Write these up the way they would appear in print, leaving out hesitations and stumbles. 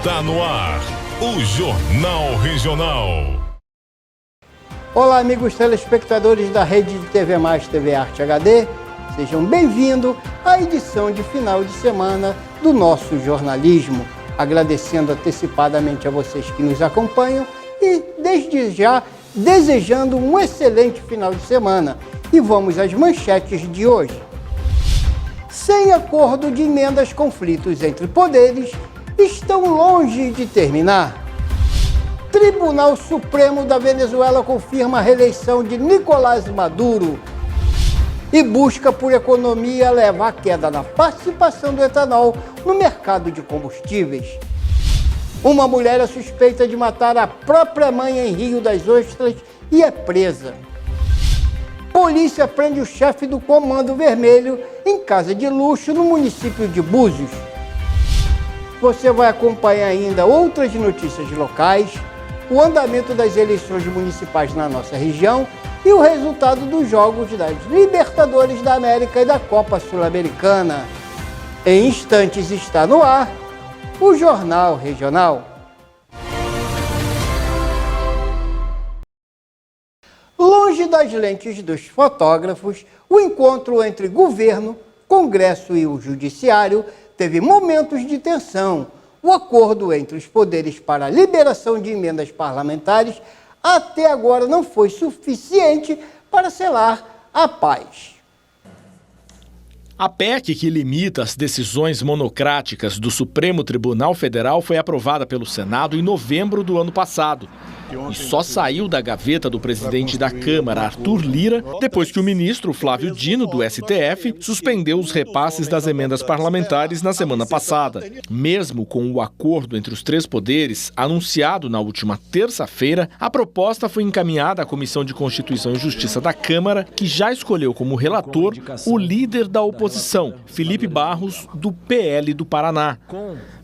Está no ar, o Jornal Regional. Olá, amigos telespectadores da Rede de TV Mais TV Arte HD. Sejam bem-vindos à edição de final de semana do nosso jornalismo. Agradecendo antecipadamente a vocês que nos acompanham e, desde já, desejando um excelente final de semana. E vamos às manchetes de hoje. Sem acordo de emendas, conflitos entre poderes estão longe de terminar. Tribunal Supremo da Venezuela confirma a reeleição de Nicolás Maduro e busca por economia leva à queda na participação do etanol no mercado de combustíveis. Uma mulher é suspeita de matar a própria mãe em Rio das Ostras e é presa. Polícia prende o chefe do Comando Vermelho em casa de luxo no município de Búzios. Você vai acompanhar ainda outras notícias locais, o andamento das eleições municipais na nossa região e o resultado dos jogos das Libertadores da América e da Copa Sul-Americana. Em instantes está no ar o Jornal Regional. Longe das lentes dos fotógrafos, o encontro entre governo, Congresso e o Judiciário teve momentos de tensão. O acordo entre os poderes para a liberação de emendas parlamentares até agora não foi suficiente para selar a paz. A PEC que limita as decisões monocráticas do Supremo Tribunal Federal foi aprovada pelo Senado em novembro do ano passado. E só saiu da gaveta do presidente da Câmara, Arthur Lira, depois que o ministro Flávio Dino, do STF, suspendeu os repasses das emendas parlamentares na semana passada. Mesmo com o acordo entre os três poderes, anunciado na última terça-feira, a proposta foi encaminhada à Comissão de Constituição e Justiça da Câmara, que já escolheu como relator o líder da oposição, Felipe Barros, do PL do Paraná.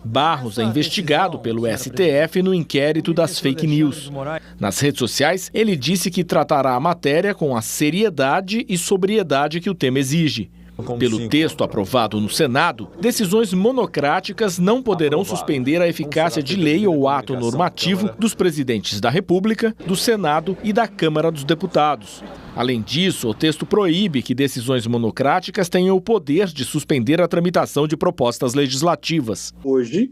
Barros é investigado pelo STF no inquérito das fake news. Nas redes sociais, ele disse que tratará a matéria com a seriedade e sobriedade que o tema exige. Pelo texto aprovado no Senado, decisões monocráticas não poderão suspender a eficácia de lei ou ato normativo dos presidentes da República, do Senado e da Câmara dos Deputados. Além disso, o texto proíbe que decisões monocráticas tenham o poder de suspender a tramitação de propostas legislativas. Hoje,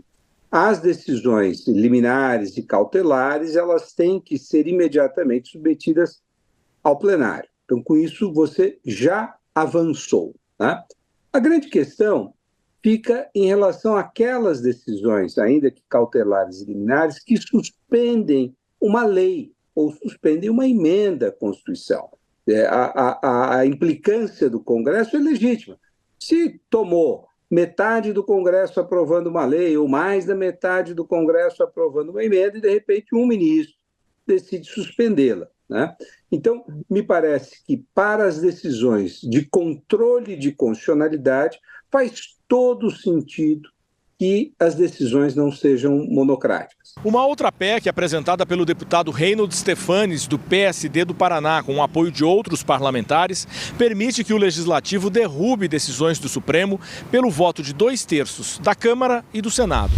as decisões liminares e cautelares, elas têm que ser imediatamente submetidas ao plenário. Então, com isso, você já avançou. Tá? A grande questão fica em relação àquelas decisões, ainda que cautelares e liminares, que suspendem uma lei ou suspendem uma emenda à Constituição. A implicância do Congresso é legítima. Se tomou metade do Congresso aprovando uma lei ou mais da metade do Congresso aprovando uma emenda e, de repente, um ministro decide suspendê-la, né? Então, me parece que para as decisões de controle de constitucionalidade faz todo sentido que as decisões não sejam monocráticas. Uma outra PEC apresentada pelo deputado Reinhold Stefanes, do PSD do Paraná, com o apoio de outros parlamentares, permite que o Legislativo derrube decisões do Supremo pelo voto de 2/3 da Câmara e do Senado.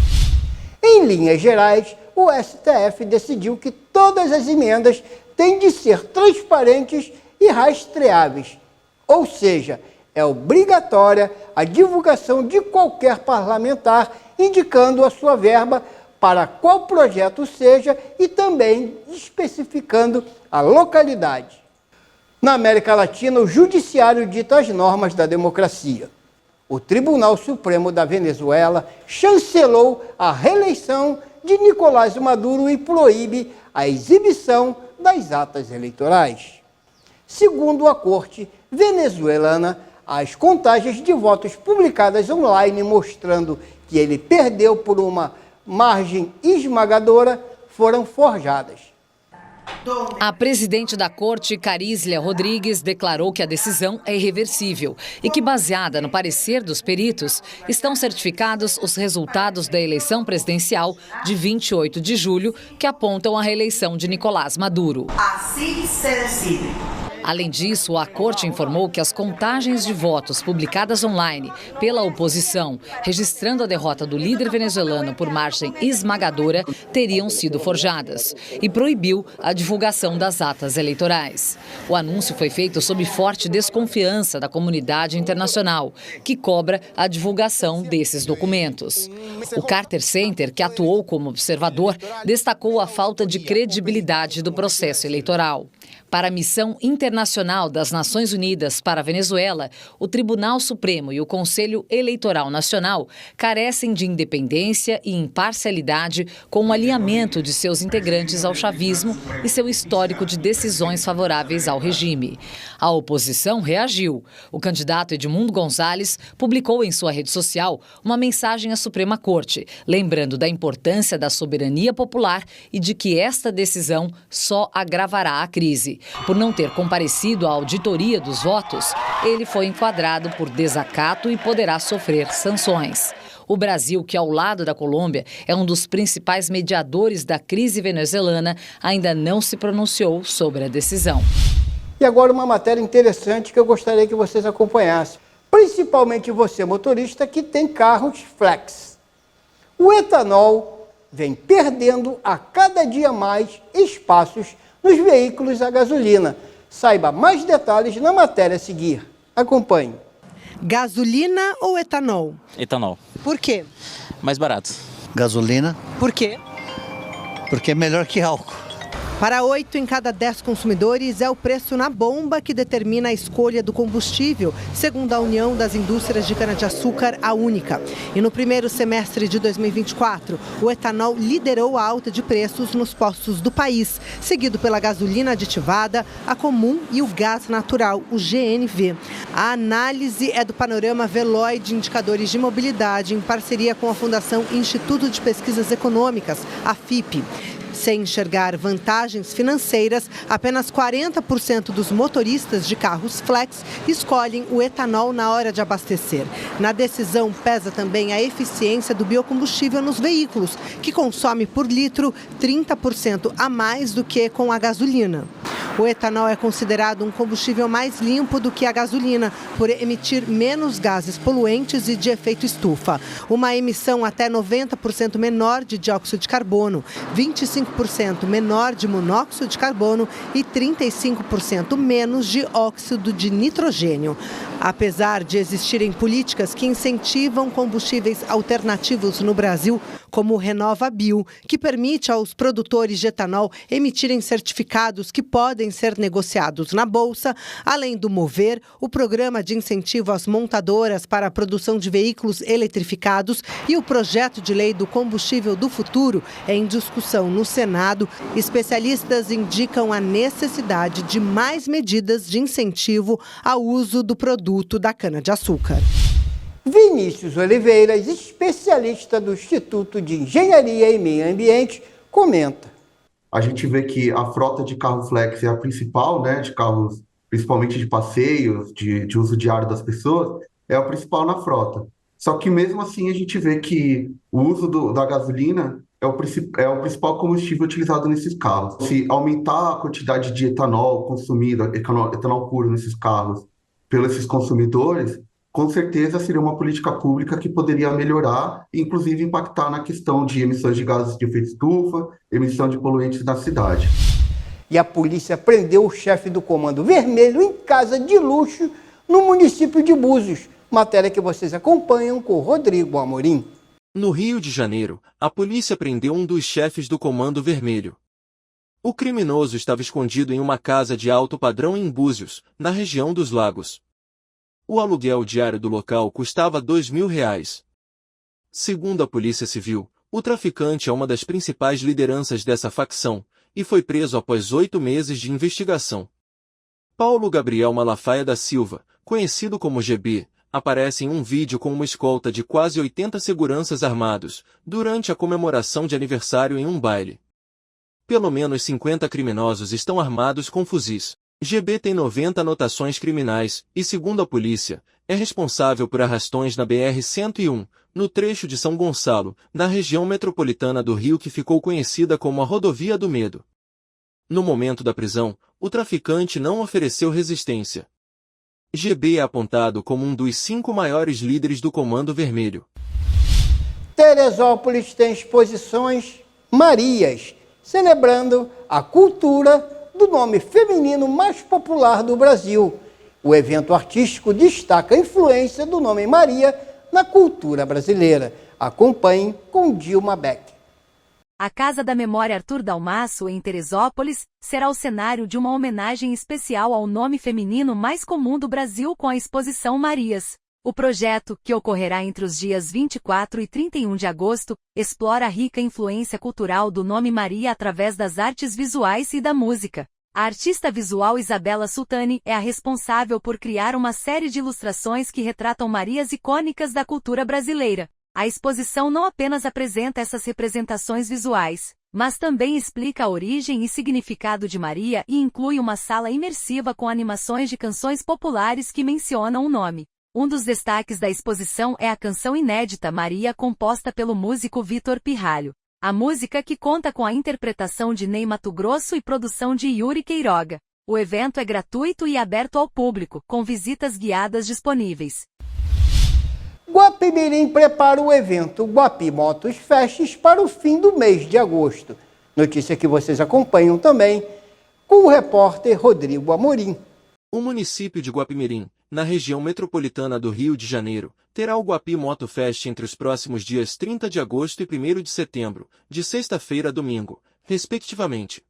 Em linhas gerais, o STF decidiu que todas as emendas têm de ser transparentes e rastreáveis, ou seja, é obrigatória a divulgação de qualquer parlamentar indicando a sua verba para qual projeto seja e também especificando a localidade. Na América Latina, o Judiciário dita as normas da democracia. O Tribunal Supremo da Venezuela chancelou a reeleição de Nicolás Maduro e proíbe a exibição das atas eleitorais. Segundo a Corte venezuelana, as contagens de votos publicadas online mostrando que ele perdeu por uma margem esmagadora foram forjadas. A presidente da Corte, Caríslia Rodrigues, declarou que a decisão é irreversível e que, baseada no parecer dos peritos, estão certificados os resultados da eleição presidencial de 28 de julho, que apontam a reeleição de Nicolás Maduro. Assim se decide. Além disso, a corte informou que as contagens de votos publicadas online pela oposição, registrando a derrota do líder venezuelano por margem esmagadora, teriam sido forjadas e proibiu a divulgação das atas eleitorais. O anúncio foi feito sob forte desconfiança da comunidade internacional, que cobra a divulgação desses documentos. O Carter Center, que atuou como observador, destacou a falta de credibilidade do processo eleitoral. Para a Missão Internacional das Nações Unidas para a Venezuela, o Tribunal Supremo e o Conselho Eleitoral Nacional carecem de independência e imparcialidade com o alinhamento de seus integrantes ao chavismo e seu histórico de decisões favoráveis ao regime. A oposição reagiu. O candidato Edmundo Gonzalez publicou em sua rede social uma mensagem à Suprema Corte, lembrando da importância da soberania popular e de que esta decisão só agravará a crise. Por não ter comparecido à auditoria dos votos, ele foi enquadrado por desacato e poderá sofrer sanções. O Brasil, que ao lado da Colômbia é um dos principais mediadores da crise venezuelana, ainda não se pronunciou sobre a decisão. E agora uma matéria interessante que eu gostaria que vocês acompanhassem, principalmente você, motorista, que tem carros flex. O etanol vem perdendo a cada dia mais espaços nos veículos a gasolina. Saiba mais detalhes na matéria a seguir. Acompanhe. Gasolina ou etanol? Etanol. Por quê? Mais barato. Gasolina, Por quê? porque é melhor que álcool. Para 8 em cada 10 consumidores, é o preço na bomba que determina a escolha do combustível, segundo a União das Indústrias de Cana-de-Açúcar, a Única. E no primeiro semestre de 2024, o etanol liderou a alta de preços nos postos do país, seguido pela gasolina aditivada, a comum e o gás natural, o GNV. A análise é do Panorama Veloy de Indicadores de Mobilidade, em parceria com a Fundação Instituto de Pesquisas Econômicas, a FIP. Sem enxergar vantagens financeiras, apenas 40% dos motoristas de carros flex escolhem o etanol na hora de abastecer. Na decisão pesa também a eficiência do biocombustível nos veículos, que consome por litro 30% a mais do que com a gasolina. O etanol é considerado um combustível mais limpo do que a gasolina, por emitir menos gases poluentes e de efeito estufa. Uma emissão até 90% menor de dióxido de carbono, 25% menor de monóxido de carbono e 35% menos de óxido de nitrogênio. Apesar de existirem políticas que incentivam combustíveis alternativos no Brasil, como o RenovaBio, que permite aos produtores de etanol emitirem certificados que podem ser negociados na Bolsa, além do Mover, o programa de incentivo às montadoras para a produção de veículos eletrificados e o projeto de lei do combustível do futuro é em discussão no Senado. Especialistas indicam a necessidade de mais medidas de incentivo ao uso do produto da cana-de-açúcar. Vinícius Oliveiras, especialista do Instituto de Engenharia e Meio Ambiente, comenta. A gente vê que a frota de carro flex é a principal, né, de carros, principalmente de passeios, de uso diário das pessoas, é a principal na frota. Só que mesmo assim a gente vê que o uso da gasolina é o principal combustível utilizado nesses carros. Se aumentar a quantidade de etanol consumido, etanol puro nesses carros pelos esses consumidores, com certeza seria uma política pública que poderia melhorar e, inclusive, impactar na questão de emissões de gases de efeito estufa, emissão de poluentes na cidade. E a polícia prendeu o chefe do Comando Vermelho em casa de luxo no município de Búzios. Matéria que vocês acompanham com o Rodrigo Amorim. No Rio de Janeiro, a polícia prendeu um dos chefes do Comando Vermelho. O criminoso estava escondido em uma casa de alto padrão em Búzios, na região dos Lagos. O aluguel diário do local custava R$2.000. Segundo a Polícia Civil, o traficante é uma das principais lideranças dessa facção e foi preso após 8 meses de investigação. Paulo Gabriel Malafaia da Silva, conhecido como GB, aparece em um vídeo com uma escolta de quase 80 seguranças armados durante a comemoração de aniversário em um baile. Pelo menos 50 criminosos estão armados com fuzis. GB tem 90 anotações criminais e, segundo a polícia, é responsável por arrastões na BR-101, no trecho de São Gonçalo, na região metropolitana do Rio que ficou conhecida como a Rodovia do Medo. No momento da prisão, o traficante não ofereceu resistência. GB é apontado como um dos 5 maiores líderes do Comando Vermelho. Teresópolis tem exposições Marias, celebrando a cultura do nome feminino mais popular do Brasil. O evento artístico destaca a influência do nome Maria na cultura brasileira. Acompanhe com Dilma Beck. A Casa da Memória Arthur Dalmasso, em Teresópolis, será o cenário de uma homenagem especial ao nome feminino mais comum do Brasil com a exposição Marias. O projeto, que ocorrerá entre os dias 24 e 31 de agosto, explora a rica influência cultural do nome Maria através das artes visuais e da música. A artista visual Isabela Sultani é a responsável por criar uma série de ilustrações que retratam Marias icônicas da cultura brasileira. A exposição não apenas apresenta essas representações visuais, mas também explica a origem e significado de Maria e inclui uma sala imersiva com animações de canções populares que mencionam o nome. Um dos destaques da exposição é a canção inédita Maria, composta pelo músico Vitor Pirralho. A música, que conta com a interpretação de Ney Matogrosso e produção de Yuri Queiroga. O evento é gratuito e aberto ao público, com visitas guiadas disponíveis. Guapimirim prepara o evento Guapi Motos Fest para o fim do mês de agosto. Notícia que vocês acompanham também com o repórter Rodrigo Amorim. O município de Guapimirim, na região metropolitana do Rio de Janeiro, terá o Guapi Moto Fest entre os próximos dias 30 de agosto e 1º de setembro, de sexta-feira a domingo, respectivamente.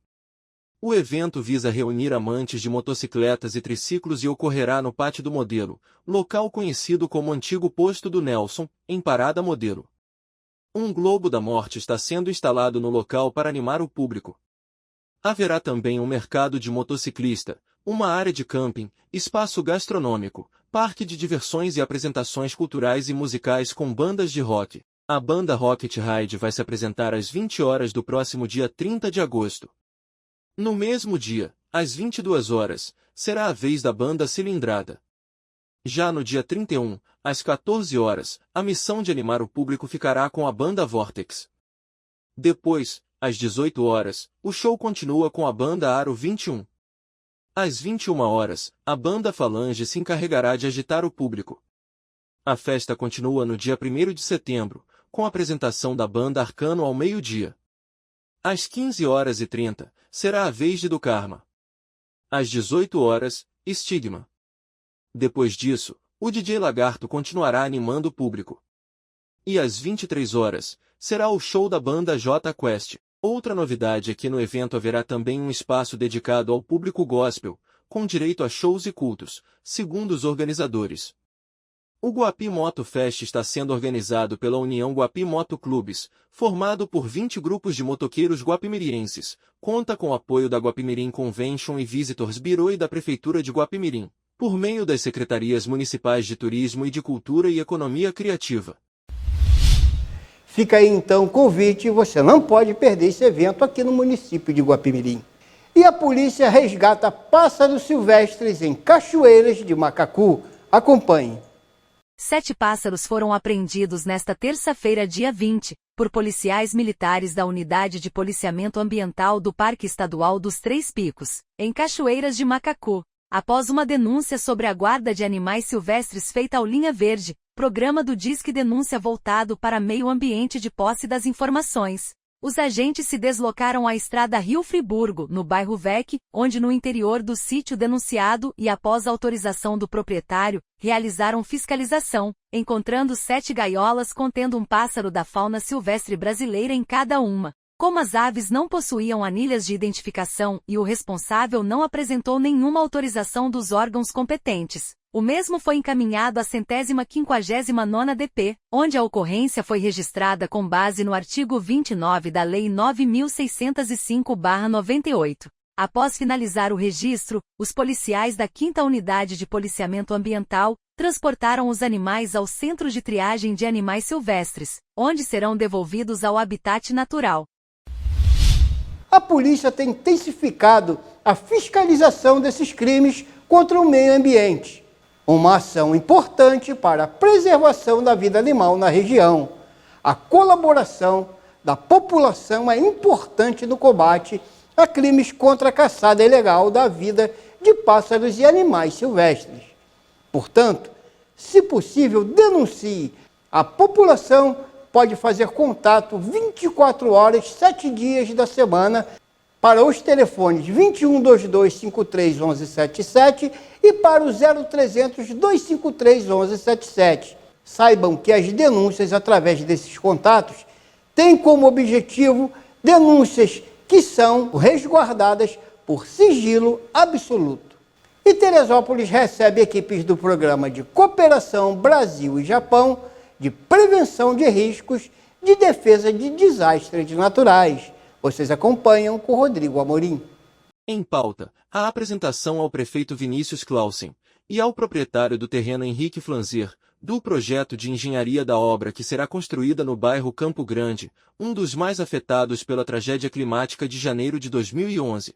O evento visa reunir amantes de motocicletas e triciclos e ocorrerá no Pátio do Modelo, local conhecido como Antigo Posto do Nelson, em Parada Modelo. Um Globo da Morte está sendo instalado no local para animar o público. Haverá também um mercado de motociclista, uma área de camping, espaço gastronômico, parque de diversões e apresentações culturais e musicais com bandas de rock. A banda Rocket Ride vai se apresentar às 20 horas do próximo dia 30 de agosto. No mesmo dia, às 22 horas, será a vez da banda Cilindrada. Já no dia 31, às 14 horas, a missão de animar o público ficará com a banda Vortex. Depois, às 18 horas, o show continua com a banda Aro 21. Às 21 horas, a banda Falange se encarregará de agitar o público. A festa continua no dia 1º de setembro, com a apresentação da banda Arcano ao meio-dia. Às 15h30, será a vez de Do Karma. Às 18 horas, Estigma. Depois disso, o DJ Lagarto continuará animando o público. E às 23 horas, será o show da banda J Quest. Outra novidade é que no evento haverá também um espaço dedicado ao público gospel, com direito a shows e cultos, segundo os organizadores. O Guapi Moto Fest está sendo organizado pela União Guapi Moto Clubes, formado por 20 grupos de motoqueiros guapimirenses, conta com o apoio da Guapimirim Convention e Visitors Bureau e da Prefeitura de Guapimirim, por meio das Secretarias Municipais de Turismo e de Cultura e Economia Criativa. Fica aí então o convite, você não pode perder esse evento aqui no município de Guapimirim. E a polícia resgata pássaros silvestres em Cachoeiras de Macacu. Acompanhe. 7 pássaros foram apreendidos nesta terça-feira, dia 20, por policiais militares da Unidade de Policiamento Ambiental do Parque Estadual dos Três Picos, em Cachoeiras de Macacu, após uma denúncia sobre a guarda de animais silvestres feita ao Linha Verde, programa do Disque Denúncia voltado para meio ambiente de posse das informações. Os agentes se deslocaram à estrada Rio-Friburgo, no bairro Vec, onde no interior do sítio denunciado e após autorização do proprietário, realizaram fiscalização, encontrando 7 gaiolas contendo um pássaro da fauna silvestre brasileira em cada uma. Como as aves não possuíam anilhas de identificação e o responsável não apresentou nenhuma autorização dos órgãos competentes, o mesmo foi encaminhado à 159ª DP, onde a ocorrência foi registrada com base no artigo 29 da Lei 9.605/98. Após finalizar o registro, os policiais da 5ª Unidade de Policiamento Ambiental transportaram os animais ao Centro de Triagem de Animais Silvestres, onde serão devolvidos ao habitat natural. A polícia tem intensificado a fiscalização desses crimes contra o meio ambiente. Uma ação importante para a preservação da vida animal na região. A colaboração da população é importante no combate a crimes contra a caçada ilegal da vida de pássaros e animais silvestres. Portanto, se possível, denuncie. A população pode fazer contato 24 horas, 7 dias da semana para os telefones 21 22 53 11 77 e para o 0300 253 11 77. Saibam que as denúncias através desses contatos têm como objetivo denúncias que são resguardadas por sigilo absoluto. E Teresópolis recebe equipes do Programa de Cooperação Brasil e Japão de Prevenção de Riscos de Defesa de Desastres Naturais. Vocês acompanham com Rodrigo Amorim. Em pauta, a apresentação ao prefeito Vinícius Clausen e ao proprietário do terreno Henrique Flanzer, do projeto de engenharia da obra que será construída no bairro Campo Grande, um dos mais afetados pela tragédia climática de janeiro de 2011.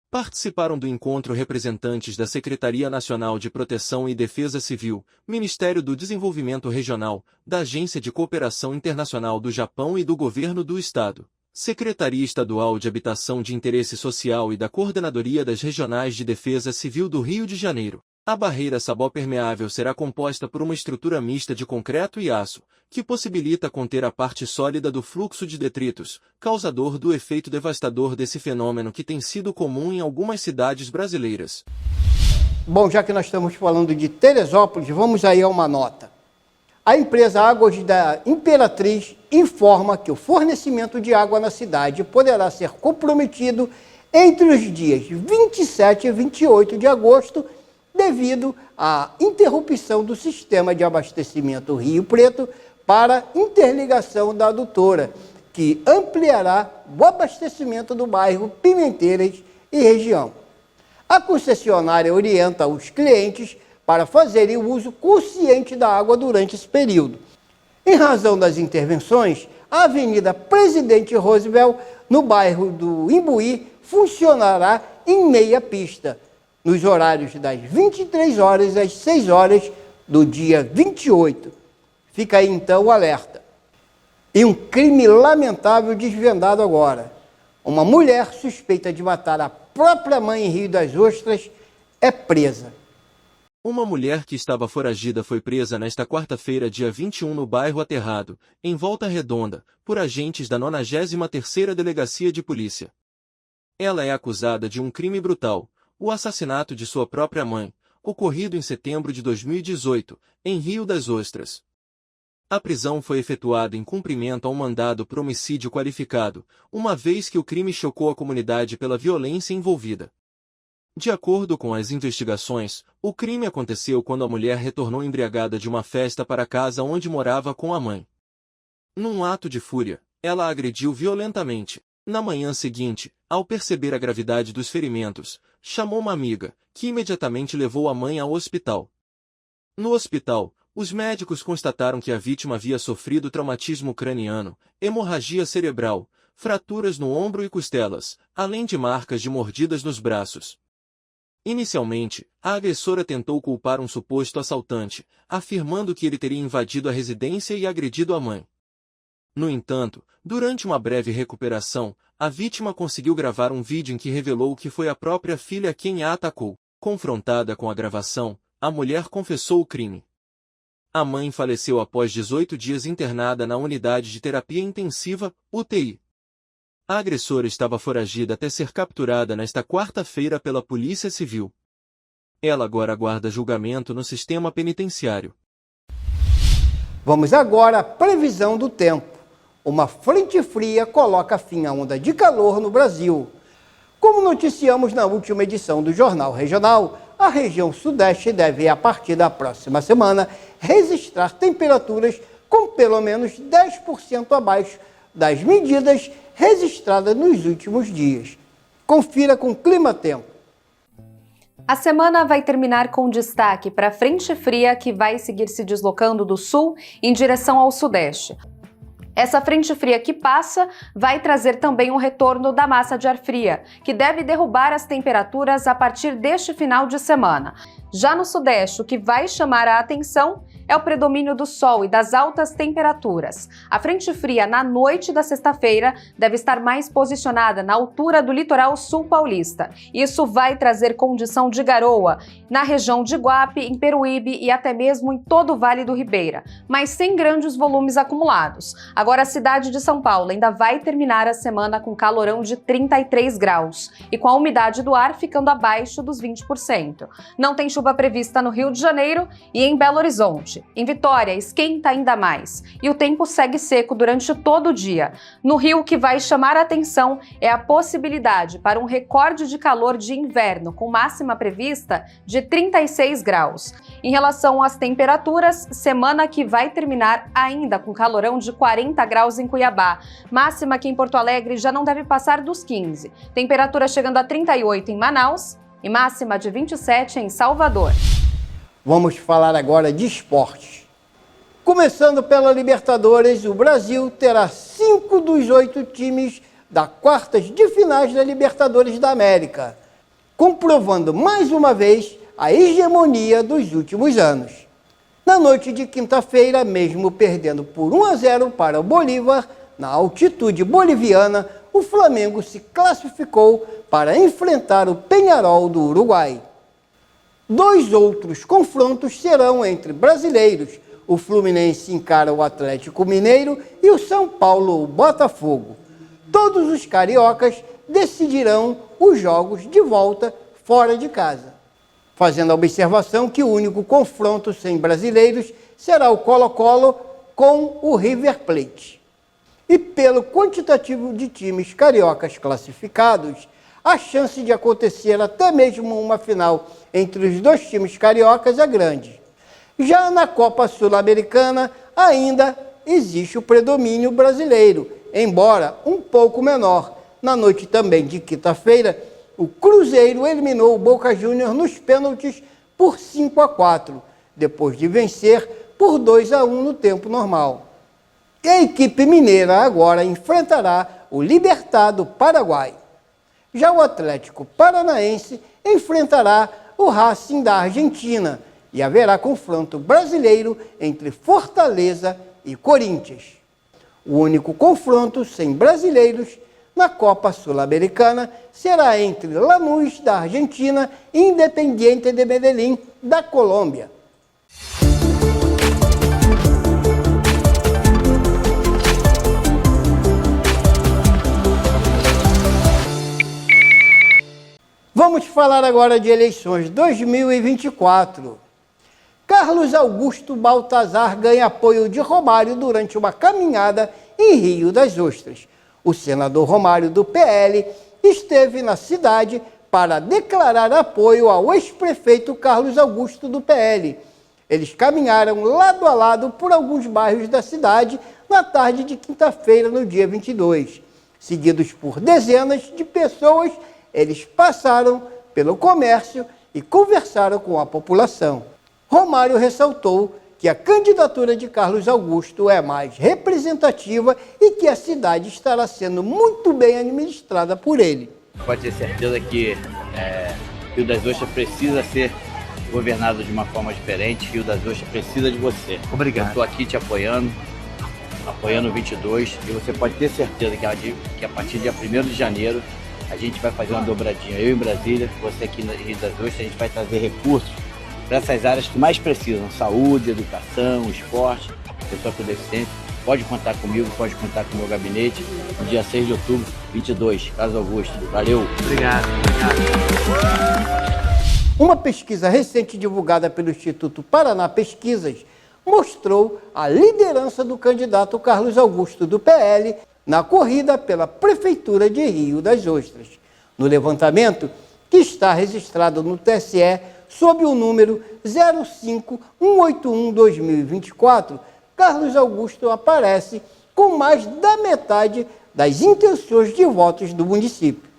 Participaram do encontro representantes da Secretaria Nacional de Proteção e Defesa Civil, Ministério do Desenvolvimento Regional, da Agência de Cooperação Internacional do Japão e do Governo do Estado, Secretaria Estadual de Habitação de Interesse Social e da Coordenadoria das Regionais de Defesa Civil do Rio de Janeiro. A barreira sabó-permeável será composta por uma estrutura mista de concreto e aço, que possibilita conter a parte sólida do fluxo de detritos, causador do efeito devastador desse fenômeno que tem sido comum em algumas cidades brasileiras. Bom, já que nós estamos falando de Teresópolis, vamos aí a uma nota. A empresa Águas da Imperatriz informa que o fornecimento de água na cidade poderá ser comprometido entre os dias 27 e 28 de agosto, devido à interrupção do sistema de abastecimento Rio Preto para interligação da adutora, que ampliará o abastecimento do bairro Pimenteiras e região. A concessionária orienta os clientes para fazerem o uso consciente da água durante esse período. Em razão das intervenções, a Avenida Presidente Roosevelt, no bairro do Imbuí, funcionará em meia pista, nos horários das 23 horas às 6 horas do dia 28. Fica aí então o alerta. E um crime lamentável desvendado agora. Uma mulher suspeita de matar a própria mãe em Rio das Ostras é presa. Uma mulher que estava foragida foi presa nesta quarta-feira, dia 21, no bairro Aterrado, em Volta Redonda, por agentes da 93ª Delegacia de Polícia. Ela é acusada de um crime brutal, o assassinato de sua própria mãe, ocorrido em setembro de 2018, em Rio das Ostras. A prisão foi efetuada em cumprimento a um mandado por homicídio qualificado, uma vez que o crime chocou a comunidade pela violência envolvida. De acordo com as investigações, o crime aconteceu quando a mulher retornou embriagada de uma festa para a casa onde morava com a mãe. Num ato de fúria, ela a agrediu violentamente. Na manhã seguinte, ao perceber a gravidade dos ferimentos, chamou uma amiga, que imediatamente levou a mãe ao hospital. No hospital, os médicos constataram que a vítima havia sofrido traumatismo craniano, hemorragia cerebral, fraturas no ombro e costelas, além de marcas de mordidas nos braços. Inicialmente, a agressora tentou culpar um suposto assaltante, afirmando que ele teria invadido a residência e agredido a mãe. No entanto, durante uma breve recuperação, a vítima conseguiu gravar um vídeo em que revelou que foi a própria filha quem a atacou. Confrontada com a gravação, a mulher confessou o crime. A mãe faleceu após 18 dias internada na unidade de terapia intensiva, UTI. A agressora estava foragida até ser capturada nesta quarta-feira pela Polícia Civil. Ela agora aguarda julgamento no sistema penitenciário. Vamos agora à previsão do tempo. Uma frente fria coloca fim à onda de calor no Brasil. Como noticiamos na última edição do Jornal Regional, a região sudeste deve, a partir da próxima semana, registrar temperaturas com pelo menos 10% abaixo das medidas registradas nos últimos dias. Confira com Clima Tempo. A semana vai terminar com destaque para a frente fria que vai seguir se deslocando do sul em direção ao sudeste. Essa frente fria que passa vai trazer também um retorno da massa de ar fria, que deve derrubar as temperaturas a partir deste final de semana. Já no Sudeste, o que vai chamar a atenção é o predomínio do sol e das altas temperaturas. A frente fria na noite da sexta-feira deve estar mais posicionada na altura do litoral sul paulista. Isso vai trazer condição de garoa na região de Guape, em Peruíbe e até mesmo em todo o Vale do Ribeira, mas sem grandes volumes acumulados. Agora, a cidade de São Paulo ainda vai terminar a semana com calorão de 33 graus e com a umidade do ar ficando abaixo dos 20%. Não tem chuva prevista no Rio de Janeiro e em Belo Horizonte. Em Vitória, esquenta ainda mais e o tempo segue seco durante todo o dia. No Rio, o que vai chamar a atenção é a possibilidade para um recorde de calor de inverno, com máxima prevista de 36 graus. Em relação às temperaturas, semana que vai terminar ainda com calorão de 40 graus em Cuiabá. Máxima que em Porto Alegre já não deve passar dos 15. Temperatura chegando a 38 em Manaus e máxima de 27 em Salvador. Vamos falar agora de esportes. Começando pela Libertadores, o Brasil terá 5 dos 8 times das quartas de finais da Libertadores da América, comprovando mais uma vez a hegemonia dos últimos anos. Na noite de quinta-feira, mesmo perdendo por 1-0 para o Bolívar, na altitude boliviana, o Flamengo se classificou para enfrentar o Peñarol do Uruguai. 2 outros confrontos serão entre brasileiros. O Fluminense encara o Atlético Mineiro e o São Paulo o Botafogo. Todos os cariocas decidirão os jogos de volta fora de casa. Fazendo a observação que o único confronto sem brasileiros será o Colo-Colo com o River Plate. E pelo quantitativo de times cariocas classificados, a chance de acontecer até mesmo uma final entre os 2 times cariocas é grande. Já na Copa Sul-Americana, ainda existe o predomínio brasileiro, embora um pouco menor. Na noite também de quinta-feira, o Cruzeiro eliminou o Boca Juniors nos pênaltis por 5-4, depois de vencer por 2-1 no tempo normal. E a equipe mineira agora enfrentará o Libertad do Paraguai. Já o Atlético Paranaense enfrentará o Racing da Argentina e haverá confronto brasileiro entre Fortaleza e Corinthians. O único confronto sem brasileiros na Copa Sul-Americana será entre Lanús da Argentina e Independiente de Medellín da Colômbia. Vamos falar agora de eleições 2024. Carlos Augusto Baltazar ganha apoio de Romário durante uma caminhada em Rio das Ostras. O senador Romário, do PL, esteve na cidade para declarar apoio ao ex-prefeito Carlos Augusto, do PL. Eles caminharam lado a lado por alguns bairros da cidade na tarde de quinta-feira, no dia 22. Seguidos por dezenas de pessoas, eles passaram pelo comércio e conversaram com a população. Romário ressaltou que a candidatura de Carlos Augusto é mais representativa e que a cidade estará sendo muito bem administrada por ele. Pode ter certeza que Rio das Ostras precisa ser governado de uma forma diferente. Rio das Ostras precisa de você. Obrigado. Eu estou aqui te apoiando o 22, e você pode ter certeza que a partir do dia 1º de janeiro a gente vai fazer uma dobradinha. Eu em Brasília, você aqui no Rio das Ostras, a gente vai trazer recursos para essas áreas que mais precisam: saúde, educação, esporte, pessoa com deficiência. Pode contar comigo, pode contar com o meu gabinete. No dia 6 de outubro, 22, Carlos Augusto. Valeu. Obrigado. Uma pesquisa recente divulgada pelo Instituto Paraná Pesquisas mostrou a liderança do candidato Carlos Augusto, do PL, na corrida pela Prefeitura de Rio das Ostras. No levantamento, que está registrado no TSE sob o número 05181-2024, Carlos Augusto aparece com mais da metade das intenções de votos do município.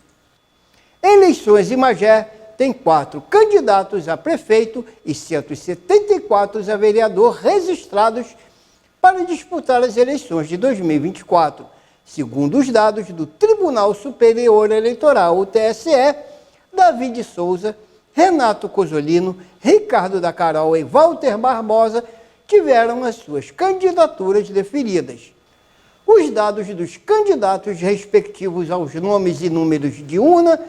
Eleições em Magé tem 4 candidatos a prefeito e 174 a vereador registrados para disputar as eleições de 2024. Segundo os dados do Tribunal Superior Eleitoral, o TSE, Davi de Souza Renato Cosolino, Ricardo da Carol e Walter Barbosa tiveram as suas candidaturas deferidas. Os dados dos candidatos respectivos aos nomes e números de urna,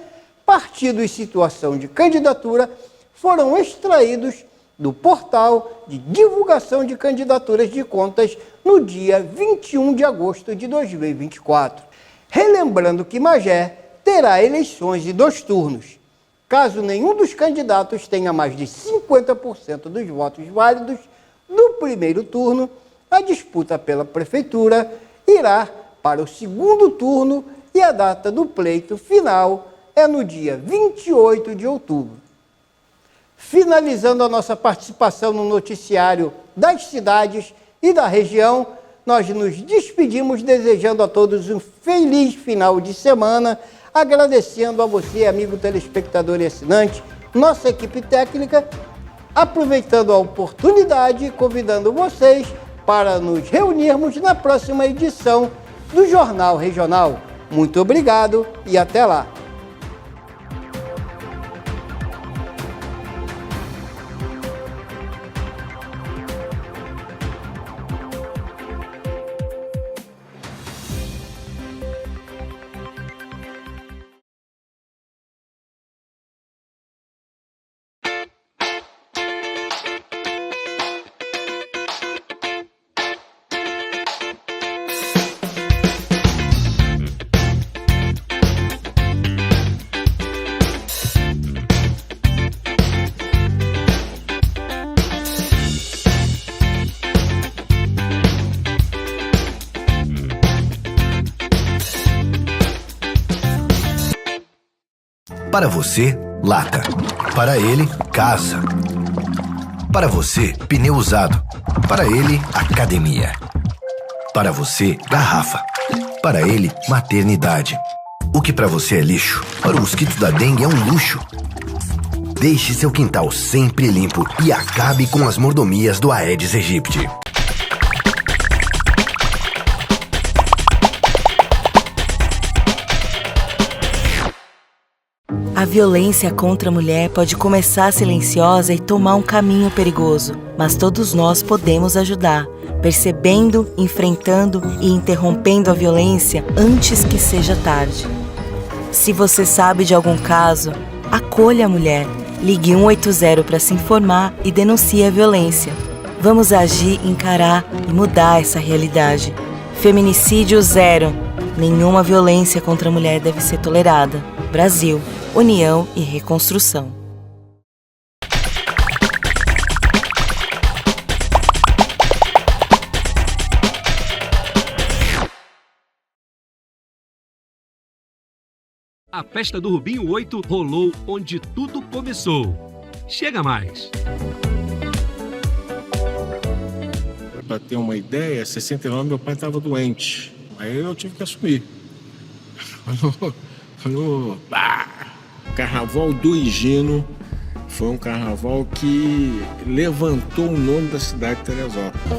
partido e situação de candidatura foram extraídos do portal de divulgação de candidaturas de contas no dia 21 de agosto de 2024. Relembrando que Magé terá eleições de 2 turnos. Caso nenhum dos candidatos tenha mais de 50% dos votos válidos do primeiro turno, a disputa pela prefeitura irá para o segundo turno e a data do pleito final é no dia 28 de outubro. Finalizando a nossa participação no noticiário das cidades e da região, nós nos despedimos desejando a todos um feliz final de semana, agradecendo a você, amigo telespectador e assinante, nossa equipe técnica, aproveitando a oportunidade, convidando vocês para nos reunirmos na próxima edição do Jornal Regional. Muito obrigado e até lá! Para você, lata. Para ele, casa. Para você, pneu usado. Para ele, academia. Para você, garrafa. Para ele, maternidade. O que para você é lixo, para o mosquito da dengue é um luxo. Deixe seu quintal sempre limpo e acabe com as mordomias do Aedes aegypti. A violência contra a mulher pode começar silenciosa e tomar um caminho perigoso, mas todos nós podemos ajudar, percebendo, enfrentando e interrompendo a violência antes que seja tarde. Se você sabe de algum caso, acolha a mulher, ligue 180 para se informar e denuncie a violência. Vamos agir, encarar e mudar essa realidade. Feminicídio zero. Nenhuma violência contra a mulher deve ser tolerada. Brasil, União e Reconstrução. A festa do Rubinho 8 rolou onde tudo começou. Chega mais! Para ter uma ideia, 69 meu pai estava doente. Aí eu tive que assumir. O Carnaval do Higino foi um carnaval que levantou o nome da cidade de Teresópolis.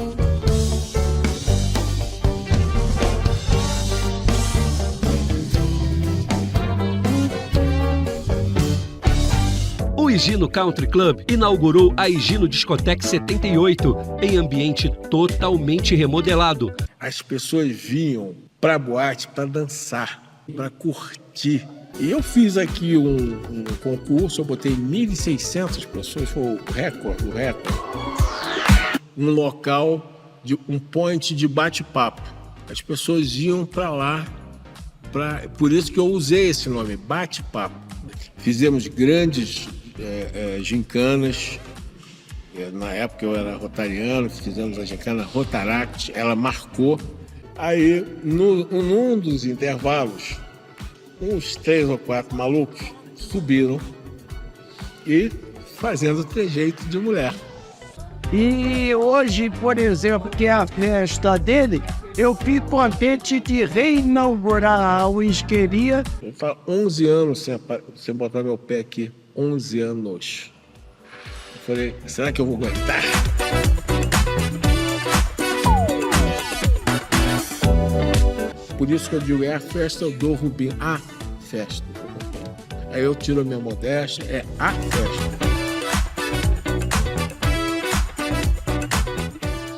O Higino Country Club inaugurou a Higino Discoteque 78 em ambiente totalmente remodelado. As pessoas vinham para boate para dançar, para curtir. E eu fiz aqui um concurso, eu botei 1.600 pessoas, foi o recorde. Um local, um point de bate-papo. As pessoas iam para lá, por isso que eu usei esse nome, bate-papo. Fizemos grandes gincanas. Na época eu era rotariano, fizemos a gincana Rotaract, ela marcou. Aí, num dos intervalos, uns 3 ou 4 malucos subiram e fazendo trejeito de mulher. E hoje, por exemplo, que é a festa dele, eu fico contente de reinaugurar a whiskeria. Eu falo 11 anos sem botar meu pé aqui, 11 anos. Eu falei, será que eu vou aguentar? Por isso que eu digo, é a festa do Rubinho. A festa do Rubinho. aí eu tiro a minha modéstia, é a festa.